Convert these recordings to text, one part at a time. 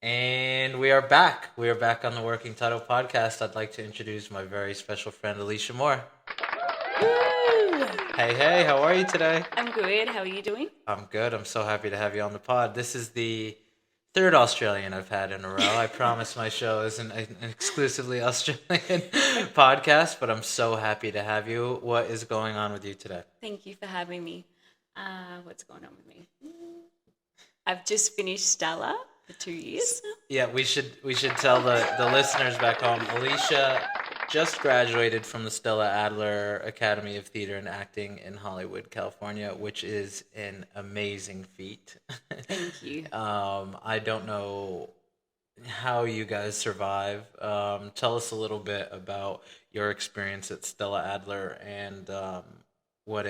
And we are back. We are back on the Working Title podcast. I'd like to introduce my very special friend, Elisha Moore. Woo! Hey, how are you today? I'm good. How are you doing? I'm good. I'm so happy to have you on the pod. This is the third Australian I've had in a row. I promise my show isn't an exclusively Australian podcast, but I'm so happy to have you. What is going on with you today? Thank you for having me. What's going on with me? I've just finished Stella for 2 years. Yeah, we should tell the listeners back home. Alicia just graduated from the Stella Adler Academy of Theater and Acting in Hollywood, California, which is an amazing feat. Thank you. I don't know how you guys survive. Tell us a little bit about your experience at Stella Adler and what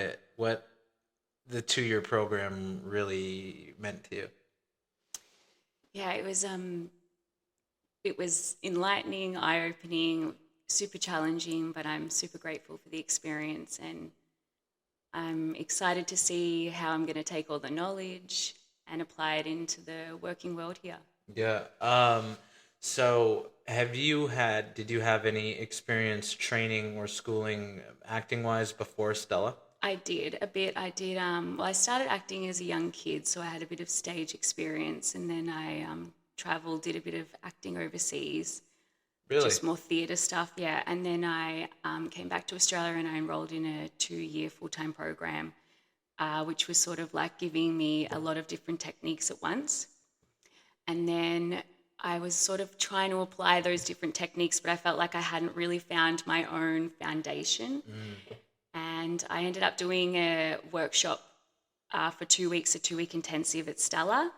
the 2 year program really meant to you. Yeah, it was enlightening, eye-opening, super challenging, but I'm super grateful for the experience and I'm excited to see how I'm going to take all the knowledge and apply it into the working world here. Yeah. So did you have any experience training or schooling acting wise before Stella? I did a bit. I started acting as a young kid, so I had a bit of stage experience, and then I traveled, did a bit of acting overseas, Really? just more theatre stuff, yeah. And then I came back to Australia and I enrolled in a 2 year full time program, which was sort of like giving me a lot of different techniques at once. And then I was sort of trying to apply those different techniques, but I felt like I hadn't really found my own foundation. Mm, And I ended up doing a workshop for 2 weeks, a 2 week intensive at Stella,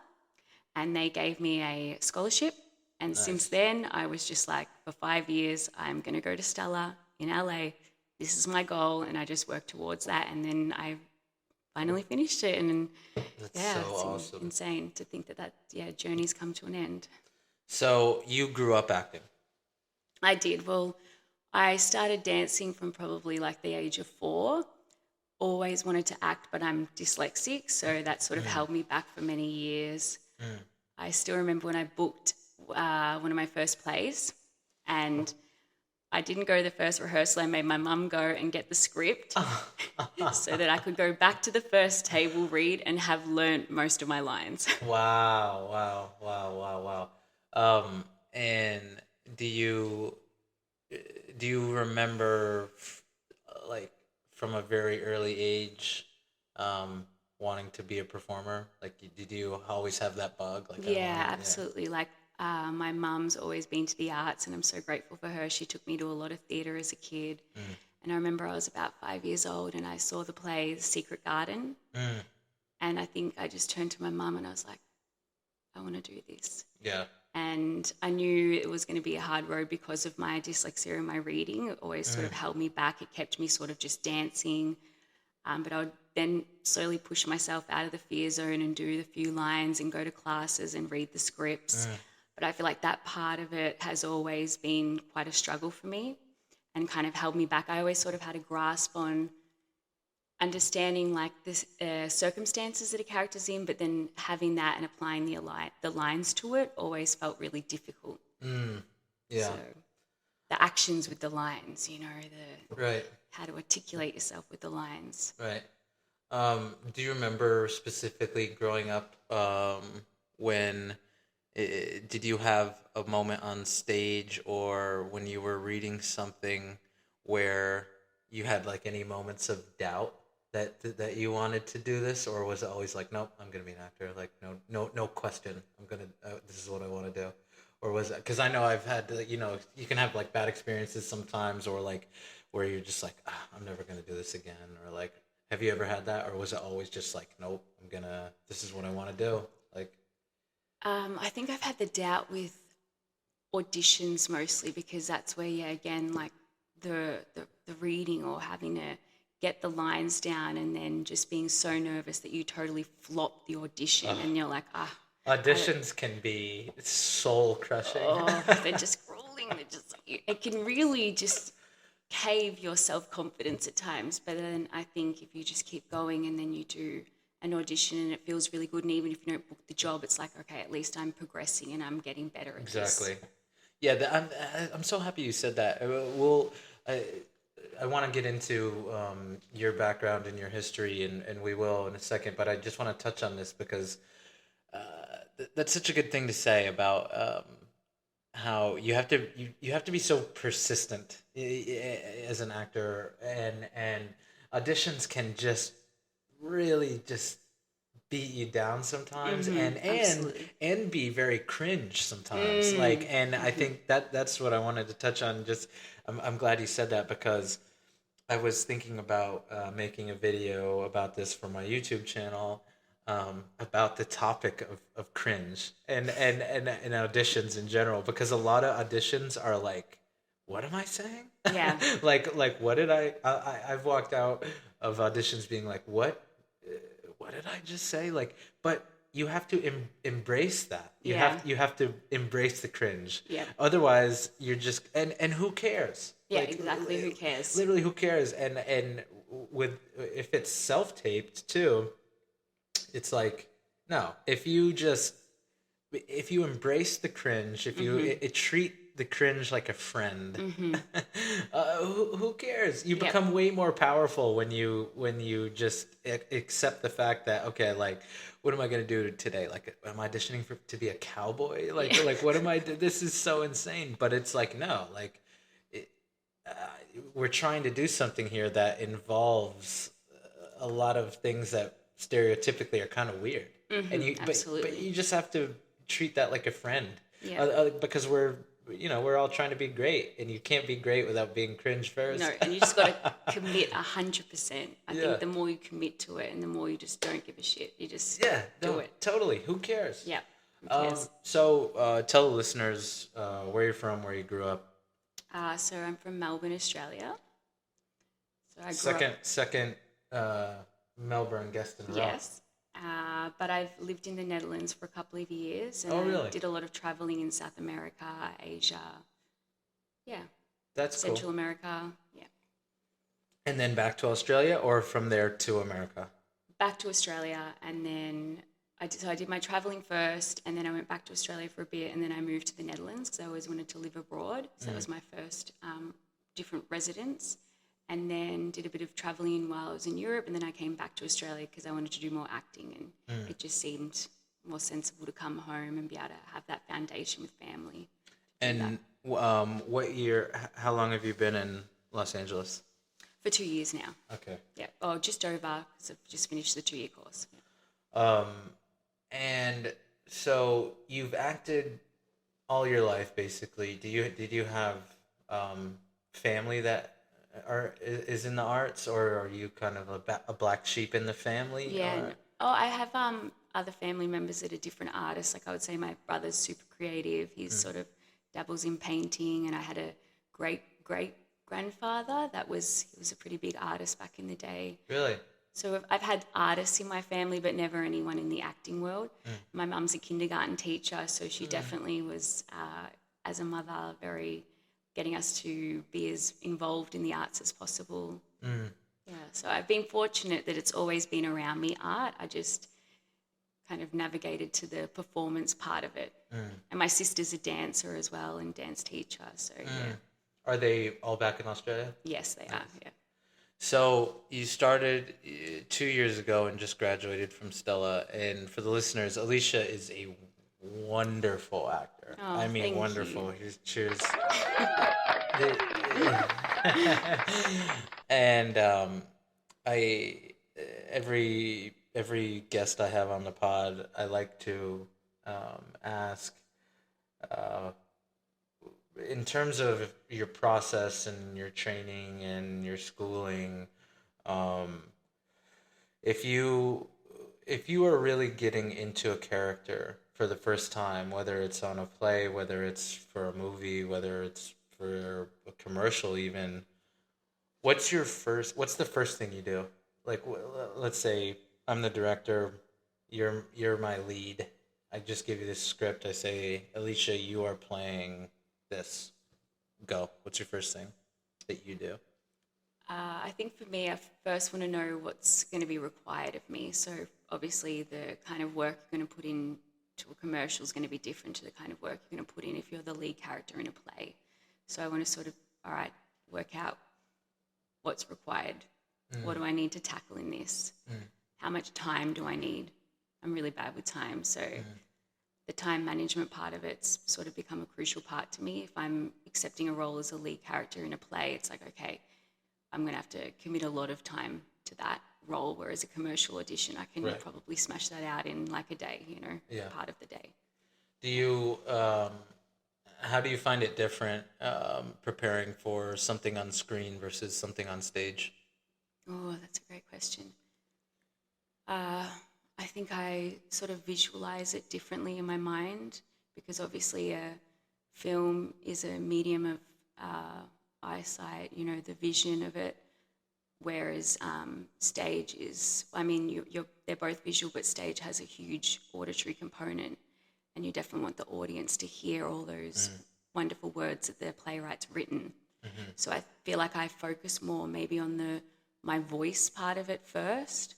and they gave me a scholarship. And since nice. then, I was just like, for 5 years, I'm going to go to Stella in LA. This is my goal, and I just worked towards that. And then I finally finished it, and That's yeah, so it's awesome. insane to think that journey's come to an end. So you grew up acting. I did. Well, I started dancing from probably like the age of 4. Always wanted to act, but I'm dyslexic, so that sort of Mm, held me back for many years. mm. I still remember when I booked one of my first plays, and I didn't go to the first rehearsal. I made my mum go and get the script so that I could go back to the first table read and have learnt most of my lines. Wow. And do you do you remember like from a very early age um wanting to be a performer? Like did you always have that bug? Like I Yeah, want to, yeah. absolutely. Like my mum's always been to the arts, and I'm so grateful for her. She took me to a lot of theatre as a kid. Mm, And I remember I was about 5 years old and I saw the play The Secret Garden. mm, And I think I just turned to my mum and I was like, I want to do this. yeah. And I knew it was going to be a hard road because of my dyslexia and my reading. It always sort Mm, of held me back. It kept me sort of just dancing. But I would then slowly push myself out of the fear zone and do the few lines and go to classes and read the scripts. mm, But I feel like that part of it has always been quite a struggle for me and kind of held me back. I always sort of had a grasp on understanding like the circumstances that a character's in, but then having that and applying the lines to it always felt really difficult. mm, yeah. So the actions with the lines, the Right. how to articulate yourself with the lines. Right. Do you remember specifically growing up when did you have a moment on stage or when you were reading something where you had like any moments of doubt that you wanted to do this, or was it always like, nope, I'm gonna be an actor, like no question, I'm gonna this is what I want to do, or was it because I know I've had you can have like bad experiences sometimes, or like where you're just like I'm never gonna do this again, or like have you ever had that, or was it always just like, nope, this is what I want to do, like. I think I've had the doubt with auditions mostly because that's where, yeah, again, like the reading or having to get the lines down and then just being so nervous that you totally flop the audition Ugh. and you're like, I don't, Auditions can be soul crushing. oh, they're just grueling. It can really just cave your self confidence at times. But then I think if you just keep going and then you do an audition and it feels really good. And even if you don't book the job, it's like, okay, at least I'm progressing and I'm getting better at this. Exactly. Yeah, I'm so happy you said that. I, I want to get into your background and your history, and we will in a second. But I just want to touch on this because that's such a good thing to say about how you have to be so persistent as an actor, and auditions can just really just beat you down sometimes, Absolutely. and be very cringe sometimes, like, and I think that's what I wanted to touch on. Just I'm glad you said that because I was thinking about making a video about this for my YouTube channel, about the topic of cringe and auditions in general, because a lot of auditions are like, what am I saying? Yeah. Like what did I've walked out of auditions being like, what did I just say? Like, but you have to embrace that. Yeah. You have to embrace the cringe. Yep. Otherwise, you're just and who cares? Yeah, Like, exactly. Who cares? literally, who cares? And with if it's self taped too, it's like, no. If you embrace the cringe, if you treat the cringe like a friend, who cares? You Yep. become way more powerful when you just accept the fact that, okay, like, what am I gonna do today? Like, am I auditioning to be a cowboy? Yeah. Like what am I? This is so insane. But it's like, no, like, it, uh, we're trying to do something here that involves a lot of things that stereotypically are kind of weird, and but Absolutely. you just have to treat that like a friend, Yeah. because we're all trying to be great, and you can't be great without being cringe first. No, and you just got to commit 100%. I Yeah. think the more you commit to it and the more you just don't give a shit, you just Yeah, do no, it. totally. Who cares? Yeah. Who cares? So tell the listeners where you're from, where you grew up. So I'm from Melbourne, Australia. So I grew up, Second Melbourne guest in a row. yes. But I've lived in the Netherlands for a couple of years and Oh, I really? did a lot of traveling in South America, Asia, yeah, That's cool. Central America, yeah. And then back to Australia, or from there to America? Back to Australia and then I did my traveling first and then I went back to Australia for a bit and then I moved to the Netherlands because I always wanted to live abroad. So that was my first different residence. And then did a bit of traveling while I was in Europe and then I came back to Australia because I wanted to do more acting and it just seemed more sensible to come home and be able to have that foundation with family. And what year? How long have you been in Los Angeles? For 2 years now. Okay. Yeah. Oh, just over because I've just finished the 2-year course. Um, and so you've acted all your life, basically. Did you have family that is in the arts, or are you kind of a black sheep in the family? Yeah. Or? Oh, I have other family members that are different artists. Like I would say my brother's super creative. He's sort of dabbles in painting and I had a great grandfather he was a pretty big artist back in the day. Really? So I've had artists in my family, but never anyone in the acting world. My mum's a kindergarten teacher, so she definitely was, as a mother, very getting us to be as involved in the arts as possible. Yeah, so I've been fortunate that it's always been around me, art. I just kind of navigated to the performance part of it. And my sister's a dancer as well and dance teacher, so yeah. Are they all back in Australia? Yes, they are, yeah. So you started 2 years ago and just graduated from Stella. And for the listeners, Elisha is a wonderful actor. Oh, I mean, thank wonderful. you. Cheers. And I every guest I have on the pod, I like to ask, uh, in terms of your process and your training and your schooling, um, if you are really getting into a character for the first time, whether it's on a play, whether it's for a movie, whether it's for a commercial, even, what's the first thing you do? Like, let's say I'm the director, you're my lead. I just give you this script. I say, Alicia, you are playing this. Go. What's your first thing that you do? I think for me, I first want to know what's going to be required of me. So obviously the kind of work you're going to put in to a commercial is going to be different to the kind of work you're going to put in if you're the lead character in a play. So I want to sort of, all right, work out what's required. What do I need to tackle in this? How much time do I need? I'm really bad with time, so the time management part of it's sort of become a crucial part to me. If I'm accepting a role as a lead character in a play, it's like, okay, I'm going to have to commit a lot of time to that role, whereas a commercial audition, I can probably smash that out in like a day, part of the day. Do you, how do you find it different preparing for something on screen versus something on stage? Oh, that's a great question. I think I sort of visualize it differently in my mind because obviously a film is a medium of eyesight, the vision of it, whereas stage is, I mean, they're both visual, but stage has a huge auditory component, and you definitely want the audience to hear all those wonderful words that the playwright's written. So I feel like I focus more maybe on my voice part of it first,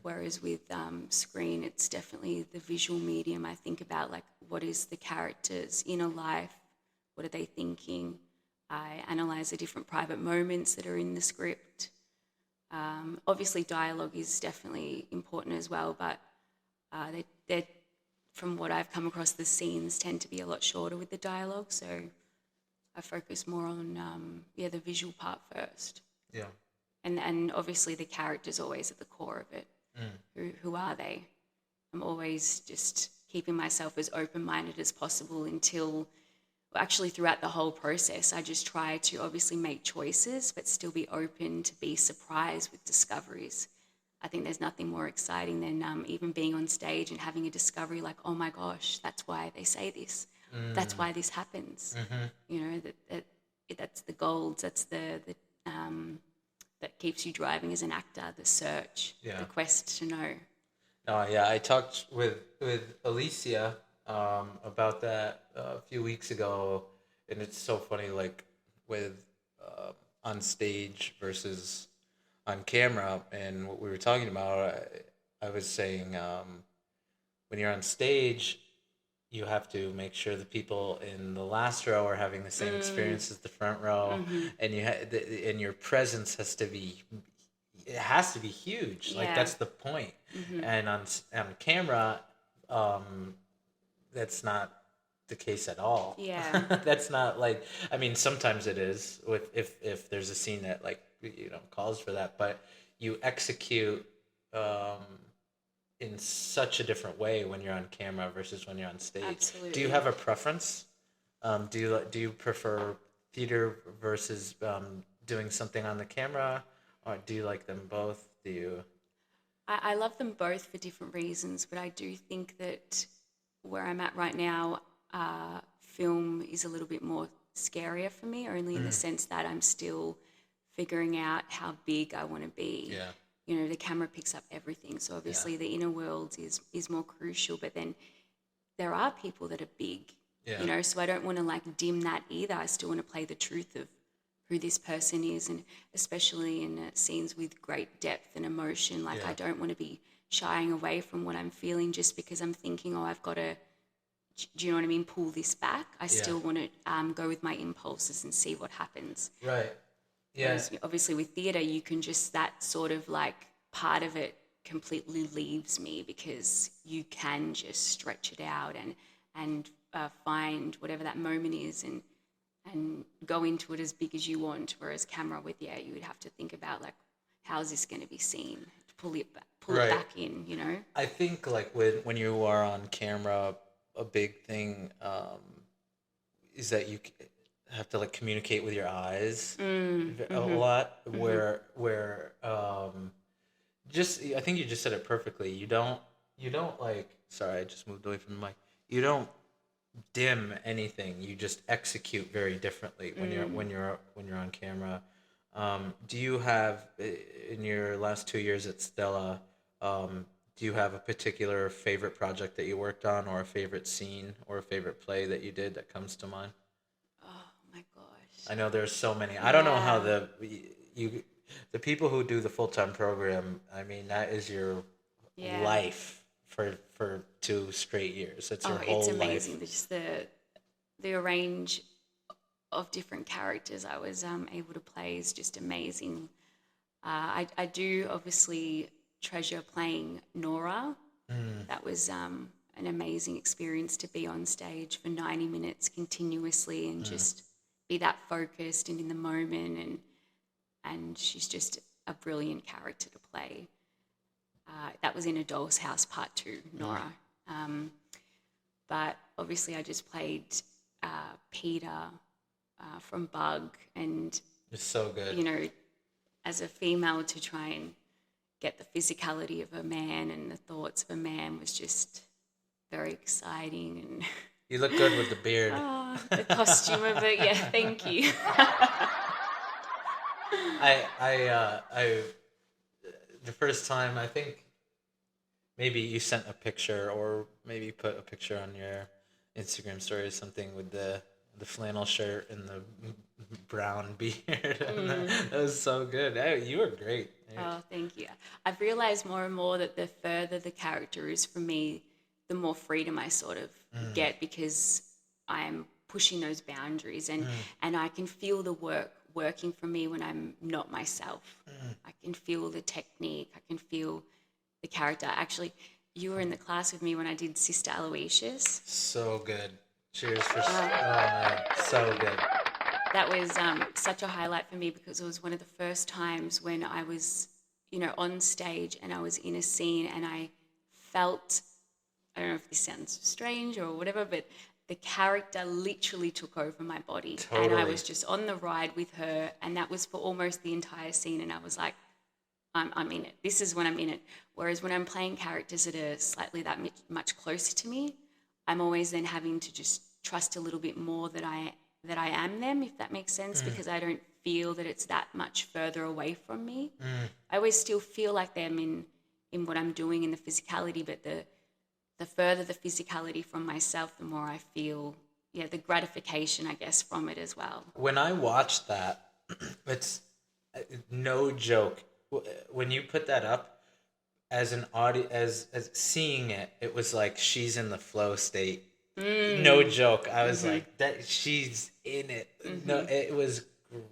whereas with screen, it's definitely the visual medium. I think about like what is the character's inner life, what are they thinking? I analyse the different private moments that are in the script. Obviously, dialogue is definitely important as well, but they're, from what I've come across, the scenes tend to be a lot shorter with the dialogue, so I focus more on the visual part first. Yeah. And obviously the character's always at the core of it. Who are they? I'm always just keeping myself as open-minded as possible actually throughout the whole process. I just try to obviously make choices but still be open to be surprised with discoveries. I think there's nothing more exciting than even being on stage and having a discovery like, oh my gosh, that's why they say this. That's why this happens. That's the gold. That's the that keeps you driving as an actor, the search, the quest to know. No, yeah, I talked with Alicia about that a few weeks ago, and it's so funny, like with on stage versus on camera, and what we were talking about. I was saying when you're on stage, you have to make sure the people in the last row are having the same experience as the front row, and and your presence has to be, it has to be huge. Like that's the point. And on camera, that's not the case at all. Yeah. That's not like, I mean, sometimes it is with if there's a scene that like calls for that, but you execute in such a different way when you're on camera versus when you're on stage. Absolutely. Do you have a preference? Do you prefer theater versus doing something on the camera, or do you like them both? Do you? I love them both for different reasons, but I do think that where I'm at right now, film is a little bit more scarier for me, only in the sense that I'm still figuring out how big I want to be. Yeah. The camera picks up everything, so obviously the inner world is more crucial, but then there are people that are big, so I don't want to like dim that either. I still want to play the truth of who this person is, and especially in scenes with great depth and emotion, like I don't want to be shying away from what I'm feeling just because I'm thinking, oh, I've got to, do you know what I mean, pull this back. I still want to go with my impulses and see what happens. Right. Yeah. Whereas obviously with theatre, you can just, that sort of like part of it completely leaves me because you can just stretch it out and find whatever that moment is and go into it as big as you want. Whereas camera with, you would have to think about like, how's this going to be seen? Pull it back in, I think like when you are on camera, a big thing is that you have to like communicate with your eyes a lot. Where just, I think you just said it perfectly. You don't like. Sorry, I just moved away from the mic. You don't dim anything. You just execute very differently when you're on camera. Do you have, in your last 2 years at Stella, do you have a particular favorite project that you worked on, or a favorite scene, or a favorite play that you did that comes to mind? Oh my gosh. I know there's so many. I don't know how the people who do the full-time program, I mean, that is your Yeah. life for 2 straight years. That's your Oh, it's whole life. amazing. Just the range of different characters I was able to play is just amazing. I do obviously treasure playing Nora. Mm, That was an amazing experience to be on stage for 90 minutes continuously and mm. just be that focused and in the moment. And she's just a brilliant character to play. That was in A Doll's House Part 2, Nora. Um, but obviously, I just played Peter from Bug, and It's so good. you know, as a female, to try and get the physicality of a man and the thoughts of a man was just very exciting. And You look good with the beard. the costume of it, yeah, thank you. I the first time I think maybe you sent a picture or maybe put a picture on your Instagram story or something with the flannel shirt and the brown beard. That was so good. You were great. Oh, thank you. I've realized more and more that the further the character is from me, the more freedom I sort of get because I'm pushing those boundaries and I can feel the work working for me when I'm not myself. I can feel the technique. I can feel the character. Actually, you were in the class with me when I did Sister Aloysius. So good. Cheers for man, so good. That was such a highlight for me because it was one of the first times when I was, on stage and I was in a scene and I felt, I don't know if this sounds strange or whatever, but the character literally took over my body. And I Totally. was just on the ride with her and that was for almost the entire scene. And I was like, I'm in it. This is when I'm in it. Whereas when I'm playing characters that are slightly that much closer to me, I'm always then having to just trust a little bit more that I am them, if that makes sense, because I don't feel that it's that much further away from me. I always still feel like them in what I'm doing in the physicality, but the further the physicality from myself, the more I feel, the gratification, I guess, from it as well. When I watched that, it's no joke. When you put that up as an audio, as seeing it, it was like she's in the flow state. No joke. I was like that. She's in it. No, it was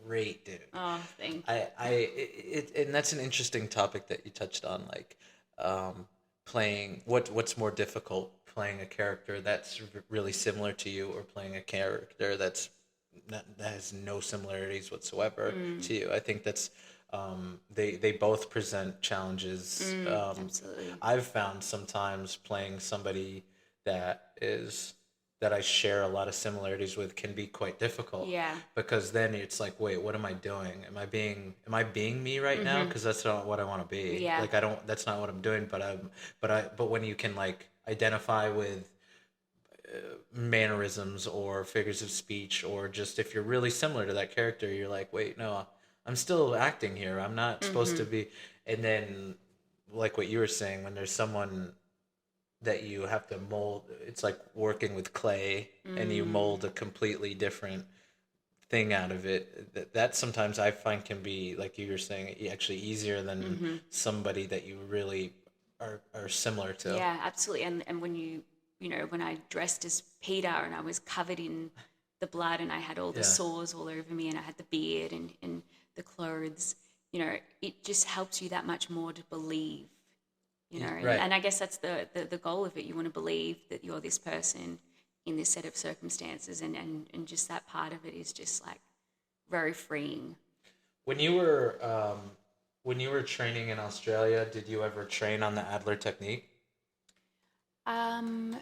great, dude. Oh, thank you. And that's an interesting topic that you touched on, like playing what's more difficult, playing a character that's really similar to you, or playing a character that has no similarities whatsoever to you. I think that's they both present challenges. Absolutely. I've found sometimes playing somebody that that I share a lot of similarities with can be quite difficult. Yeah. Because then it's like, wait, what am I doing? Am I being me right now? Because that's not what I want to be. Yeah. Like I don't. That's not what I'm doing. But when you can like identify with mannerisms or figures of speech, or just if you're really similar to that character, you're like, wait, no, I'm still acting here. I'm not supposed to be. And then, like what you were saying, when there's someone that you have to mold, it's like working with clay and you mold a completely different thing out of it. That sometimes I find can be, like you were saying, actually easier than somebody that you really are similar to. Yeah, absolutely. And when when I dressed as Peter and I was covered in the blood and I had all the sores all over me and I had the beard and the clothes, it just helps you that much more to believe, Right. and I guess that's the goal of it. You want to believe that you're this person in this set of circumstances and just that part of it is just like very freeing. When you were training in Australia, did you ever train on the Adler technique? Um,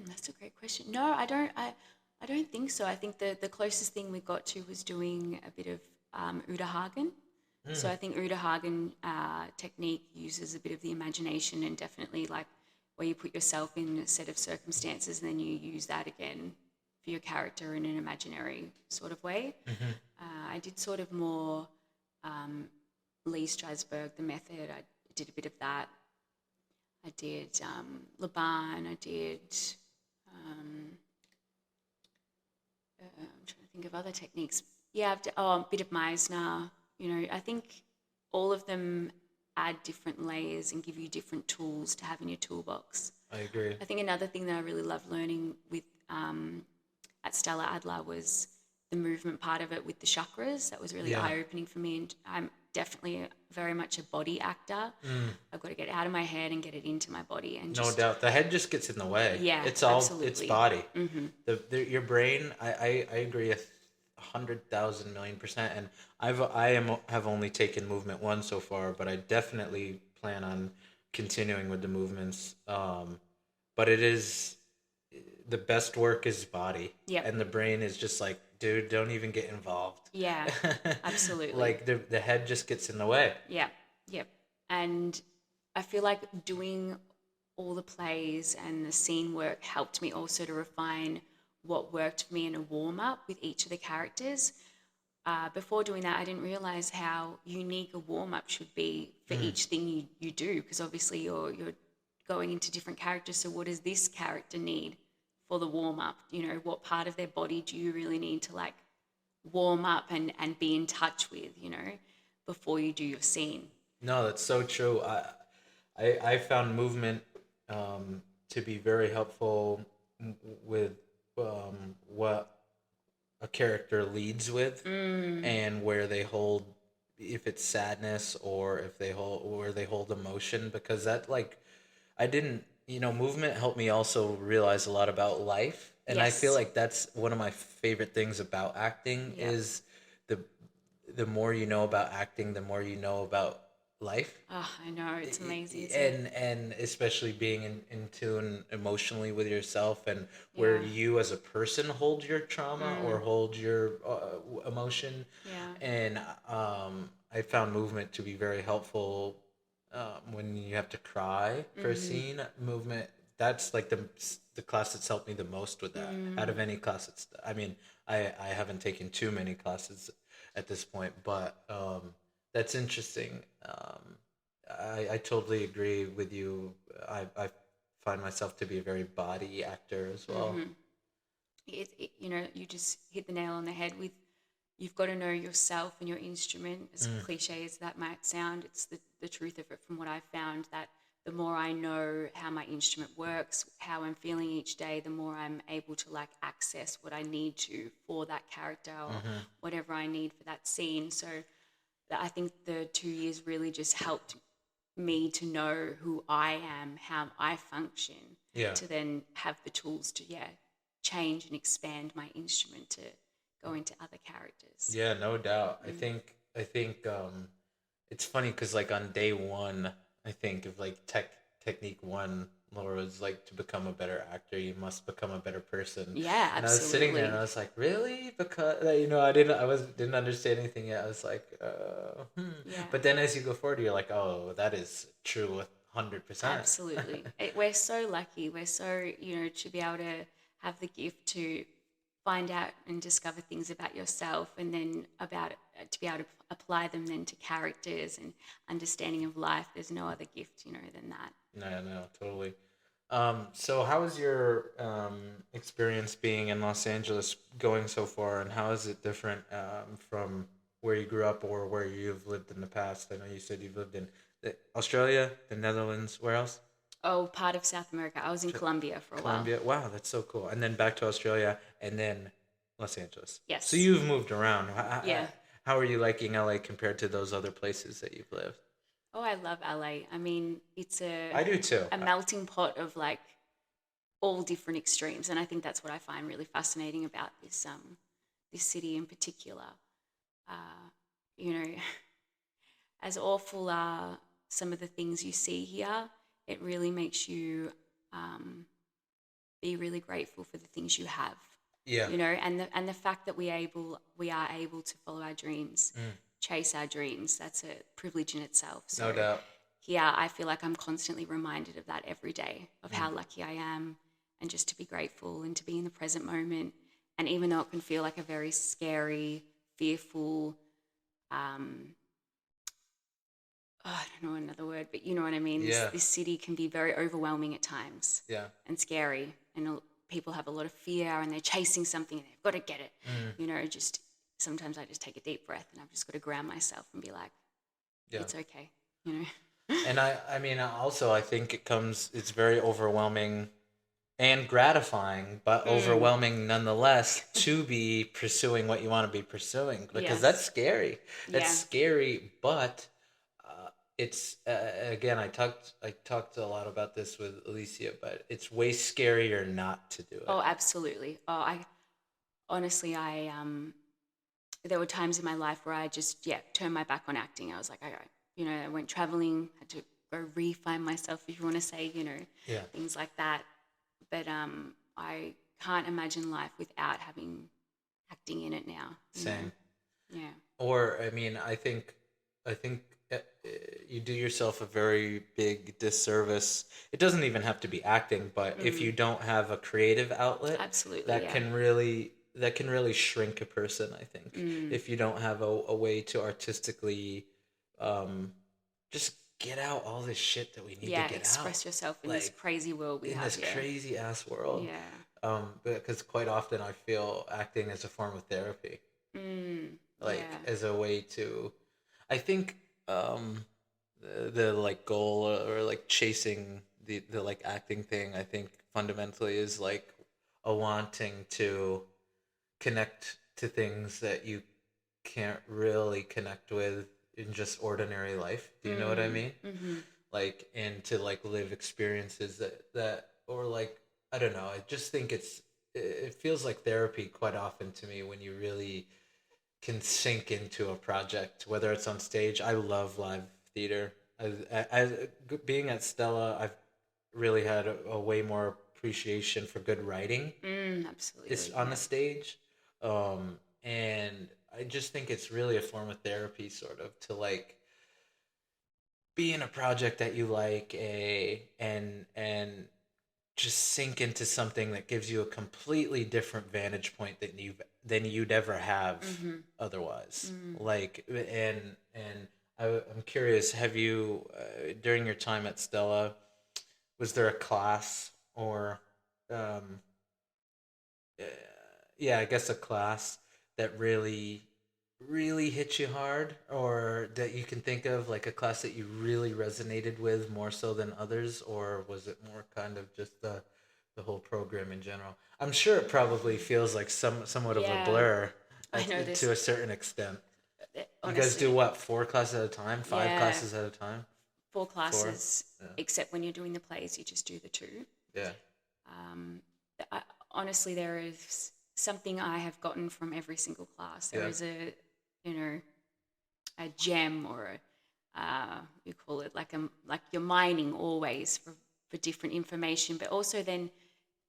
that's a great question. No, I don't. I don't think so. I think the closest thing we got to was doing a bit of Uda Hagen. So I think Uda Hagen technique uses a bit of the imagination and definitely like where you put yourself in a set of circumstances and then you use that again for your character in an imaginary sort of way. I did sort of more Lee Strasberg, the method. I did a bit of that. I did Laban. I did. I'm trying to think of other techniques. Yeah, a bit of Meisner. I think all of them add different layers and give you different tools to have in your toolbox. I agree. I think another thing that I really loved learning with at Stella Adler was the movement part of it with the chakras. That was really Yeah. eye-opening for me, and I'm definitely very much a body actor. I've got to get it out of my head and get it into my body, and No just doubt. The head just gets in the way. yeah, It's all, it's absolutely. body. Your brain, I agree 100,000,000,000%. And have only taken movement one so far, but I definitely plan on continuing with the movements. But it is, the best work is body. Yep. And the brain is just like, dude, don't even get involved. Yeah, absolutely. Like the head just gets in the way. Yeah, yep. And I feel like doing all the plays and the scene work helped me also to refine what worked for me in a warm up with each of the characters. Before doing that, I didn't realize how unique a warm up should be for each thing you do, because obviously you're going into different characters. So, what does this character need for the warm up? You know, what part of their body do you really need to like warm up and be in touch with, you know, before you do your scene? No, that's so true. I found movement to be very helpful with what a character leads with, and where they hold, if it's sadness or if they hold, where they hold emotion, because that, like, I didn't, movement helped me also realize a lot about life. And I feel Yes. like that's one of my favorite things about acting Yep. is the the more you know about acting, the more you know about life. Oh, I know, it's amazing, isn't it? And especially being in tune emotionally with yourself, and where Yeah. you as a person hold your trauma or hold your emotion. Yeah. And I found movement to be very helpful when you have to cry for a scene. Movement, that's like the class that's helped me the most with that out of any class. I mean, I haven't taken too many classes at this point, but that's interesting. I totally agree with you. I find myself to be a very body actor as well. You know, you just hit the nail on the head with you've got to know yourself and your instrument. As cliche as that might sound, it's the truth of it from what I've found, that the more I know how my instrument works, how I'm feeling each day, the more I'm able to like access what I need to for that character or whatever I need for that scene. So I think the 2 years really just helped me to know who I am, how I function, Yeah. to then have the tools to change and expand my instrument to go into other characters. Yeah, no doubt. I think it's funny because, like, on day one, I think of like technique one, Laura, was like, to become a better actor, you must become a better person. Yeah, And I was sitting there absolutely. and I was like, really? Because didn't understand anything yet. I was like, Yeah. But then as you go forward, you're like, oh, that is true 100%. Absolutely. We're so lucky. We're so, you know, to be able to have the gift to find out and discover things about yourself, and then to be able to apply them then to characters and understanding of life. There's no other gift, you know, than that. No, totally. So how is your experience being in Los Angeles going so far, and how is it different from where you grew up or where you've lived in the past? I know you said you've lived in Australia, the Netherlands, where else? Oh, part of South America. I was in Colombia for a while. Colombia. Wow, that's so cool. And then back to Australia, and then Los Angeles. Yes. So you've moved around. Yeah. How are you liking LA compared to those other places that you've lived? Oh, I love LA. I mean, it's I do too. a melting pot of like all different extremes, and I think that's what I find really fascinating about this city in particular. Uh, you know, as awful are some of the things you see here, it really makes you be really grateful for the things you have. Yeah. You know, and the fact that we are able to follow our dreams, chase our dreams. That's a privilege in itself. So No doubt. here, I feel like I'm constantly reminded of that every day, of how lucky I am, and just to be grateful and to be in the present moment. And even though it can feel like a very scary, fearful, I don't know another word, but you know what I mean. Yeah. This city can be very overwhelming at times, Yeah. and scary, and people have a lot of fear, and they're chasing something, and they've got to get it. You know, just sometimes I just take a deep breath, and I've just got to ground myself and be like, Yeah. it's okay. you know. And I mean, also, I think it's very overwhelming and gratifying, but Mm, overwhelming nonetheless to be pursuing what you want to be pursuing, because that's yes. scary. That's Yeah. scary, but it's again, I talked a lot about this with Alicia, but it's way scarier not to do Oh, it. absolutely. Oh, I honestly, there were times in my life where I just, yeah, turned my back on acting. I was like, I went traveling, had to go re-find myself, if you want to say, Yeah, things like that. But I can't imagine life without having acting in it now. same. Yeah. Or I mean, I think you do yourself a very big disservice. It doesn't even have to be acting, but if Mm, you don't have a creative outlet, absolutely, yeah. that can really shrink a person. I think Mm, if you don't have a way to artistically, um, just get out all this shit that we need to yeah, get out, express yourself in this like crazy world we in have, this yeah. crazy ass world. Yeah. Because quite often I feel acting is a form of therapy, Mm, like yeah. as a way to, I think, the like goal, or like chasing the like acting thing, I think fundamentally is like a wanting to connect to things that you can't really connect with in just ordinary life. Do you know what I Mm, mean? mm-hmm. Like, and to like live experiences that or like, I don't know, I just think it feels like therapy quite often to me when you really can sink into a project, whether it's on stage. I love live theater. Being at Stella, I've really had a way more appreciation for good writing Mm, is absolutely, on the yeah. stage. And I just think it's really a form of therapy, sort of, to like be in a project that you like, and just sink into something that gives you a completely different vantage point than you'd ever have Mm-hmm. otherwise. Mm. Like, and I'm curious, have you, during your time at Stella, was there a class, or um, uh, yeah, I guess a class that really hit you hard, or that you can think of, like a class that you really resonated with more so than others, or was it more kind of just the whole program in general? I'm sure it probably feels like somewhat of a Yeah, blur I know this. to a certain extent. You guys do Honestly, what, four classes at a time, five yeah, classes at a time, four four? classes, Yeah, except when you're doing the plays, you just do the two. yeah, Um, I, honestly, there is something I have gotten from every single class. There yeah, is you know, a gem, or you call it like you're mining always for different information, but also then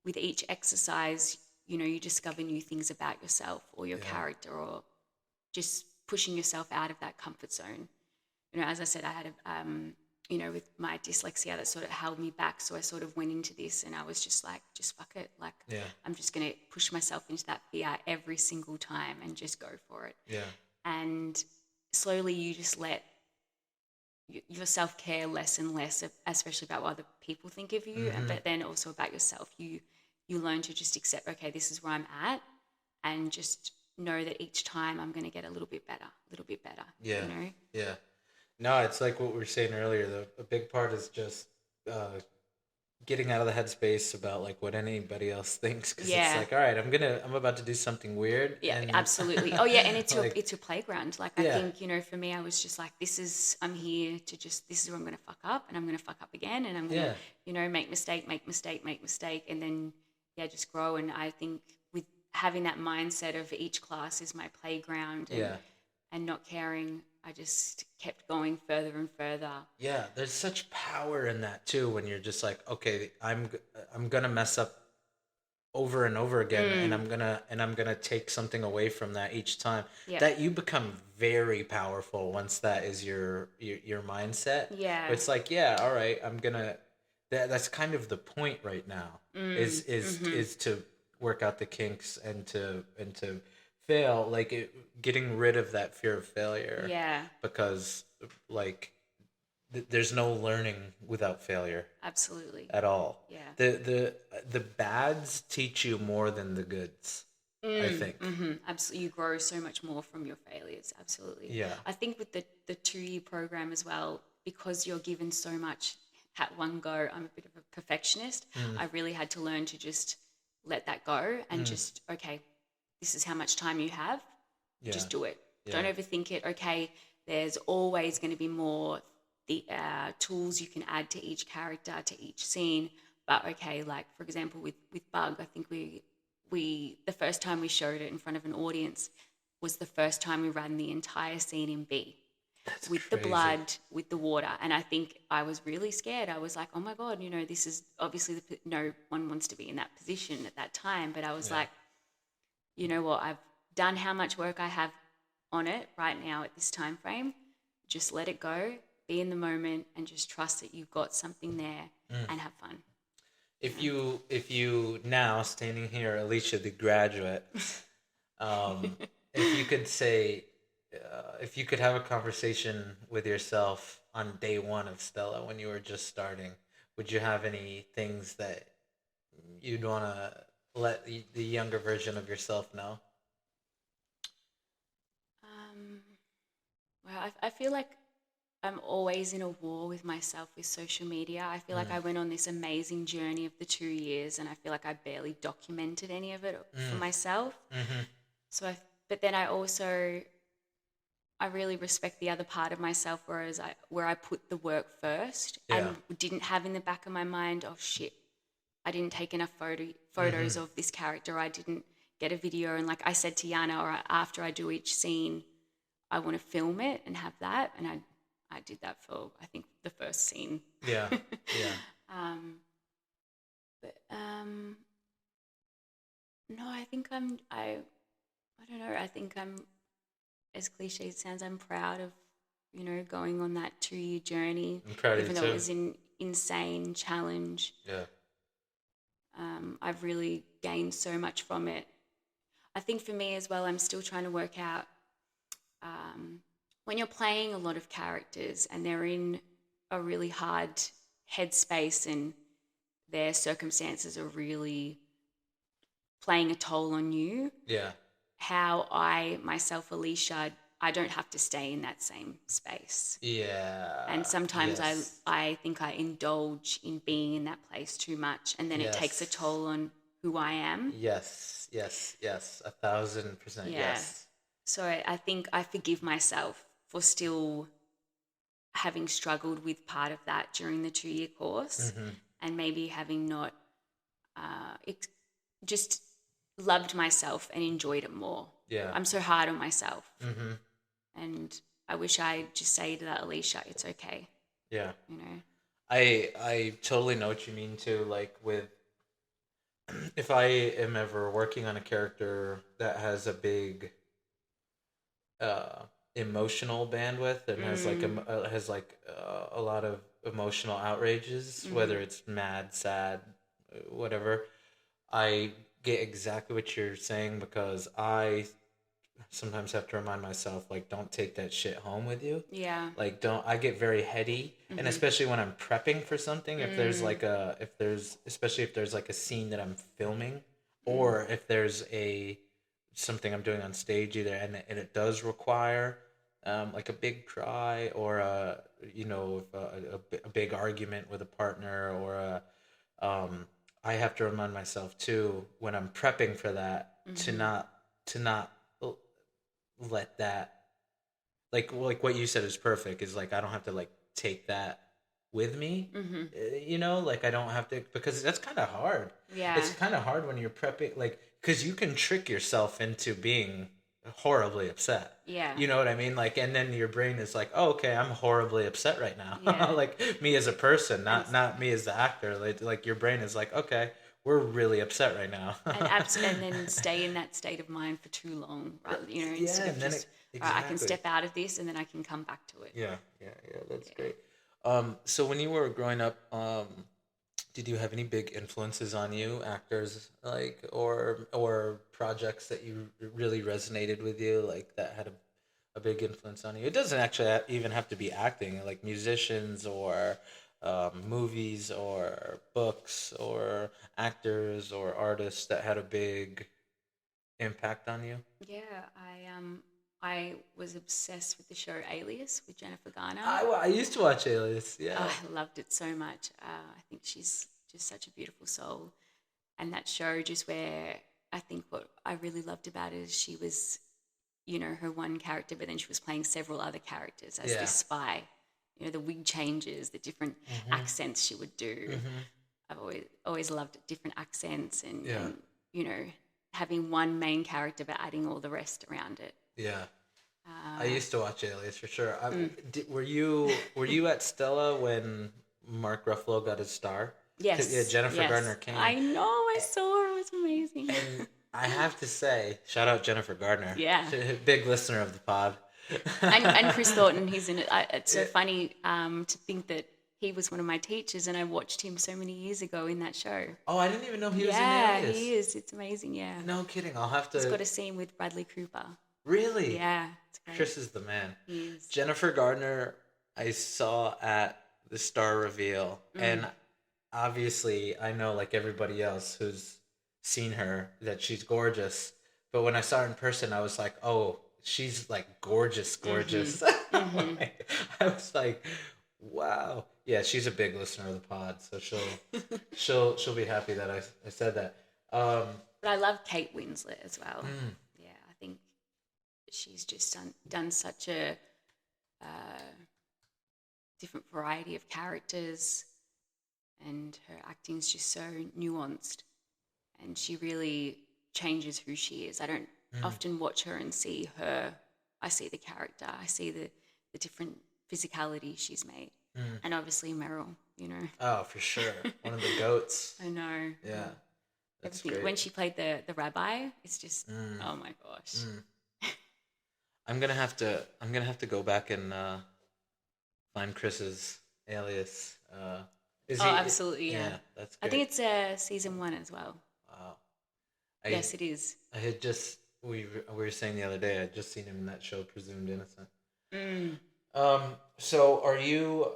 with each exercise, you discover new things about yourself or your yeah, character, or just pushing yourself out of that comfort zone. As I said, I had with my dyslexia, that sort of held me back. So I sort of went into this and I was just like, just fuck it. Like, yeah, I'm just going to push myself into that fear every single time and just go for it. yeah, And slowly you just let yourself care less and less, especially about what other people think of you, mm-hmm, but then also about yourself. You learn to just accept, okay, this is where I'm at, and just know that each time I'm going to get a little bit better. yeah, You know? yeah. No, it's like what we were saying earlier. A big part is just uh, getting out of the headspace about like what anybody else thinks, because it's Yeah, like, all right, I'm about to do something weird, yeah, and absolutely. Oh yeah, and it's your like, it's your playground. Like, I yeah, think, for me, I was just like, I'm here to just, this is where I'm going to fuck up, and I'm going to fuck up again, and I'm going to, yeah, make mistake, make mistake, and then, yeah, just grow. And I think with having that mindset of each class is my playground, and yeah, not caring, I just kept going further and further. yeah. There's such power in that too, when you're just like, okay, I'm gonna mess up over and over again, and Mm, I'm gonna take something away from that each time. yep. That you become very powerful once that is your mindset. Yeah. It's like, yeah, all right, that's kind of the point right now, Mm, mm-hmm. is to work out the kinks, and to fail, like getting rid of that fear of failure, Yeah. because like there's no learning without failure Absolutely. at all. Yeah. The bads teach you more than the goods, I think. Mm-hmm. Absolutely. You grow so much more from your failures. Absolutely. Yeah. I think with the 2-year program as well, because you're given so much at one go, I'm a bit of a perfectionist. I really had to learn to just let that go and just, okay, this is how much time you have. Yeah. Just do it. Yeah. Don't overthink it. Okay, there's always going to be more the tools you can add to each character, to each scene. But okay, like for example, with Bug, I think we the first time we showed it in front of an audience was the first time we ran the entire scene in B. That's With the crazy. blood, with the water. And I think I was really scared. I was like, oh my God, this is obviously, no one wants to be in that position at that time. But I was like, you know what, I've done how much work I have on it right now at this time frame. Just let it go, be in the moment, and just trust that you've got something there and have fun. If you now standing here, Elisha the graduate, if you could say, if you could have a conversation with yourself on day one of Stella when you were just starting, would you have any things that you'd want to let the younger version of yourself know? Well, I feel like I'm always in a war with myself with social media. I feel like I went on this amazing journey of the 2 years, and I feel like I barely documented any of it for myself. So, but then I really respect the other part of myself, where I put the work first and didn't have in the back of my mind, oh shit, I didn't take enough photos of this character. I didn't get a video. And like I said to Yana, or after I do each scene, I want to film it and have that. And I did that for, I think, the first scene. Yeah, yeah. But no, I think I don't know. I think I'm, as cliche as it sounds, I'm proud of, going on that 2-year journey. I'm proud of even you though too. it was an insane challenge. Yeah. I've really gained so much from it. I think for me as well, I'm still trying to work out when you're playing a lot of characters and they're in a really hard headspace and their circumstances are really playing a toll on you. Yeah. How I, myself, Elisha, I don't have to stay in that same space. Yeah. And sometimes yes. I think I indulge in being in that place too much, and then it takes a toll on who I am. Yes, yes, yes. 1,000%. Yeah. Yes. So I think I forgive myself for still having struggled with part of that during the 2-year course, and maybe having not just loved myself and enjoyed it more. Yeah. I'm so hard on myself. And I wish I'd just say to that Elisha, it's okay. Yeah. You know? I totally know what you mean too. Like with, if I am ever working on a character that has a big emotional bandwidth and has a lot of emotional outrages, whether it's mad, sad, whatever, I get exactly what you're saying, because I sometimes have to remind myself, like, don't take that shit home with you. Yeah. Like, don't. I get very heady, and especially when I'm prepping for something, especially if there's like a scene that I'm filming, or if there's something I'm doing on stage, either and it does require like a big cry, or a big argument with a partner, or I have to remind myself too, when I'm prepping for that, to not let that, like what you said is perfect, is like I don't have to like take that with me. Like I don't have to, because that's kind of hard. Yeah. It's kind of hard when you're prepping, like, because you can trick yourself into being horribly upset. Yeah. You know what I mean? Like, and then your brain is like, oh, okay, I'm horribly upset right now. Yeah. Like me as a person, not me as the actor. Like your brain is like, okay, we're really upset right now. and then stay in that state of mind for too long, right? Instead of just, I can step out of this and then I can come back to it. Yeah, that's great. So when you were growing up, did you have any big influences on you, actors, like, or projects that you really resonated with you, like that had a big influence on you? It doesn't actually even have to be acting, like musicians, or movies, or books, or actors, or artists that had a big impact on you. Yeah, I was obsessed with the show Alias with Jennifer Garner. I used to watch Alias. Oh, Yeah. I loved it so much. I think she's just such a beautiful soul. And that show, just where I think what I really loved about it is she was, her one character, but then she was playing several other characters as Yeah. this spy. The wig changes, the different Mm-hmm. accents she would do. Mm-hmm. I've always loved different accents and, Yeah. and you know, having one main character but adding all the rest around it. Yeah. I Uh, used to watch Alias for sure. mm, Were you at Stella when Mark Ruffalo got his star? 'Cause, yeah, yes, Jennifer yes. Garner came, I know, I saw her. It was amazing. and I have to say, shout out Jennifer Gardner, Yeah. big listener of the pod. And Chris Thornton, he's in it. It's so Yeah. funny to think that he was one of my teachers and I watched him so many years ago in that show. Oh, I didn't even know he was in Yeah, Alias. he is. It's amazing, yeah. No kidding. I'll have He's got to. a scene with Bradley Cooper. Really? Yeah, it's great. Chris is the man. He is. Jennifer Gardner, I saw at the star reveal, and obviously I know, like everybody else who's seen her, that she's gorgeous. But when I saw her in person, I was like, oh, she's like gorgeous, gorgeous. Mhm. I was like, wow. Yeah, she's a big listener of the pod, so she'll be happy that I said that. But I love Kate Winslet as well. Mm, Yeah, I think she's just done such a different variety of characters, and her acting's just so nuanced, and she really changes who she is. I don't often watch her and see her. I see the character. I see the different physicality she's made, and obviously Meryl. oh, for sure, one of the goats. I know. Yeah, that's Everything. great. When she played the rabbi, it's just oh my gosh. I'm gonna have to go back and find Chris's Alias. Is Oh, he? absolutely, yeah. That's I great. think it's season 1 as well. Wow. Yes, it is. I had just we were saying the other day I'd just seen him in that show Presumed Innocent. Mm. So are you?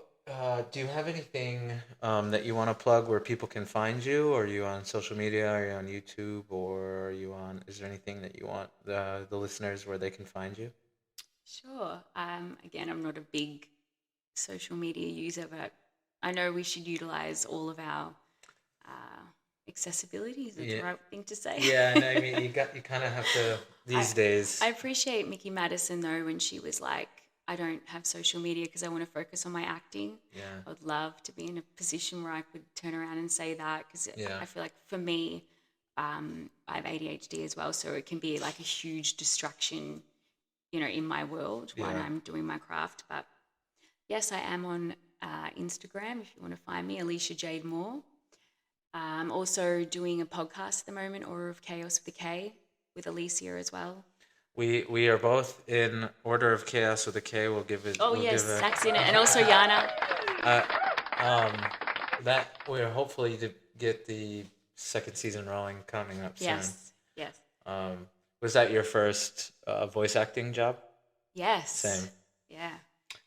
Do you have anything that you want to plug where people can find you? Are you on social media? Are you on YouTube? Or are you on? Is there anything that you want the listeners where they can find you? Sure. Again, I'm not a big social media user, but I know we should utilize all of our accessibility. Is that the Yeah. right thing to say? Yeah, and I mean you kind of have to these days. I appreciate Mickey Madison though when she was like, I don't have social media because I want to focus on my acting. Yeah. I would love to be in a position where I could turn around and say that because Yeah. I feel like for me, I have ADHD as well, so it can be like a huge distraction, in my world when Yeah. I'm doing my craft. But yes, I am on Instagram if you want to find me, Elisha Jade Moore. I'm also doing a podcast at the moment, Order of Chaos with a K, with Alicia as well. We are both in Order of Chaos with a K. We'll give it. Oh we'll yes, give it, Zach's in it, and also Yana. uh, that we're hopefully to get the second season rolling coming up soon. Yes, yes, Was that your first voice acting job? yes. Same. Yeah,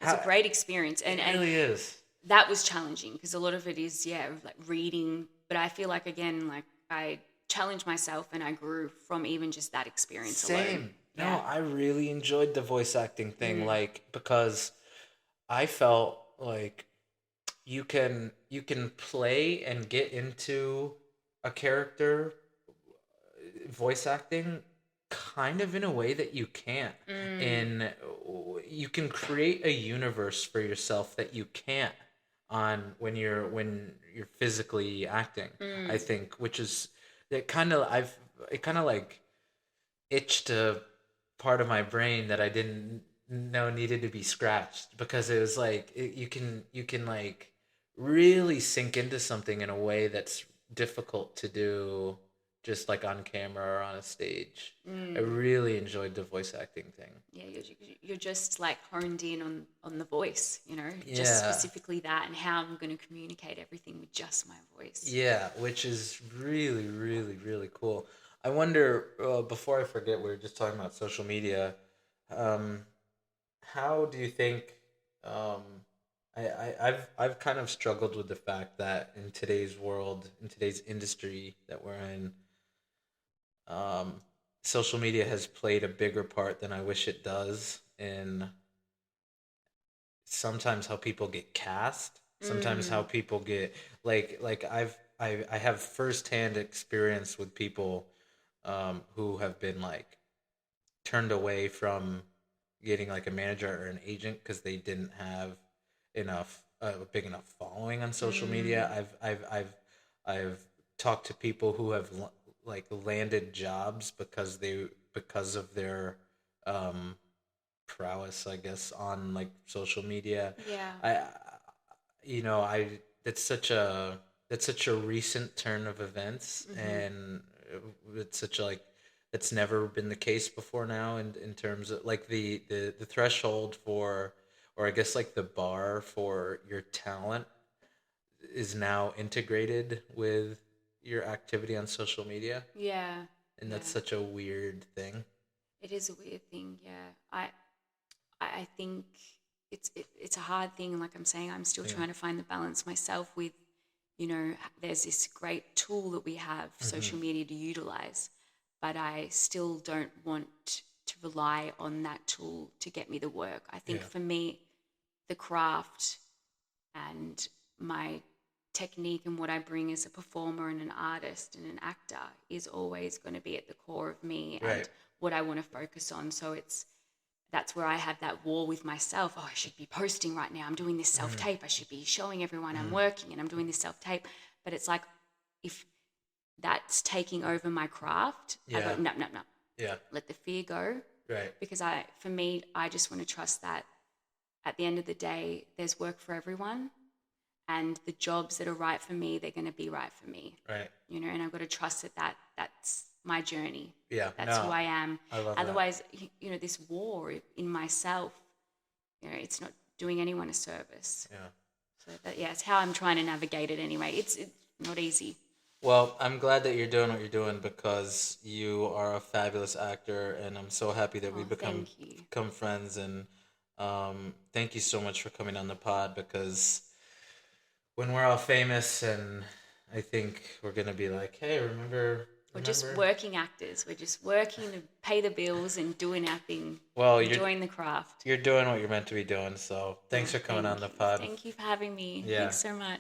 it's a great experience, and It really is. that was challenging because a lot of it is like reading. But I feel like again, like I challenged myself and I grew from even just that experience alone. Same. No, Yeah. I really enjoyed the voice acting thing, because I felt like you can play and get into a character voice acting kind of in a way that you can't. And you can create a universe for yourself that you can't on when you're physically acting. I think, which is it kind of like itched a part of my brain that I didn't know needed to be scratched, because it was like you can like really sink into something in a way that's difficult to do just like on camera or on a stage. I really enjoyed the voice acting thing. Yeah, you're just like honed in on the voice, Yeah. just specifically that and how I'm going to communicate everything with just my voice. Yeah, which is really, really, really cool. I wonder, before I forget, we were just talking about social media. How do you think? I've kind of struggled with the fact that in today's world, in today's industry that we're in, social media has played a bigger part than I wish it does in sometimes how people get cast, sometimes how Mm, people get I have firsthand experience with people who have been like turned away from getting like a manager or an agent because they didn't have enough a big enough following on social media. mm, I've talked to people who have like landed jobs because of their um prowess, I guess, on like social media. yeah. I you know, I that's such a recent turn of events, Hmm. and it's such a like it's never been the case before now in terms of like the threshold for, or I guess like the bar for your talent is now integrated with your activity on social media, Yeah. and that's Yeah. such a weird thing. It is a weird thing. Yeah. I think it's a hard thing. Like I'm saying, I'm still Yeah. trying to find the balance myself with, there's this great tool that we have, Mm-hmm. social media, to utilize, but I still don't want to rely on that tool to get me the work. I think Yeah. for me, the craft and my technique and what I bring as a performer and an artist and an actor is always going to be at the core of me and Right. what I want to focus on. So that's where I have that war with myself. Oh, I should be posting right now. I'm doing this self Mm-hmm. tape. I should be showing everyone I'm Mm-hmm. working and I'm doing this self tape. But it's like, if that's taking over my craft, I go, Yeah. no, no, no. Yeah. Let the fear go. Right. Because for me, I just want to trust that at the end of the day, there's work for everyone, and the jobs that are right for me, they're going to be right for me. Right. And I've got to trust that's my journey. Yeah. That's who No, I am. I love that. Otherwise, this war in myself, it's not doing anyone a service. Yeah. So yeah, it's how I'm trying to navigate it anyway. It's not easy. Well, I'm glad that you're doing what you're doing because you are a fabulous actor, and I'm so happy that we Oh, thank you. become friends. And thank you so much for coming on the pod because when we're all famous, and I think we're gonna be like, hey, We're just remember? working actors. We're just working to pay the bills and doing our thing, Well, enjoying the craft. you're doing what you're meant to be doing. So Oh, thanks for coming on thank the you. pod. Thank you for having me. Yeah. Thanks so much.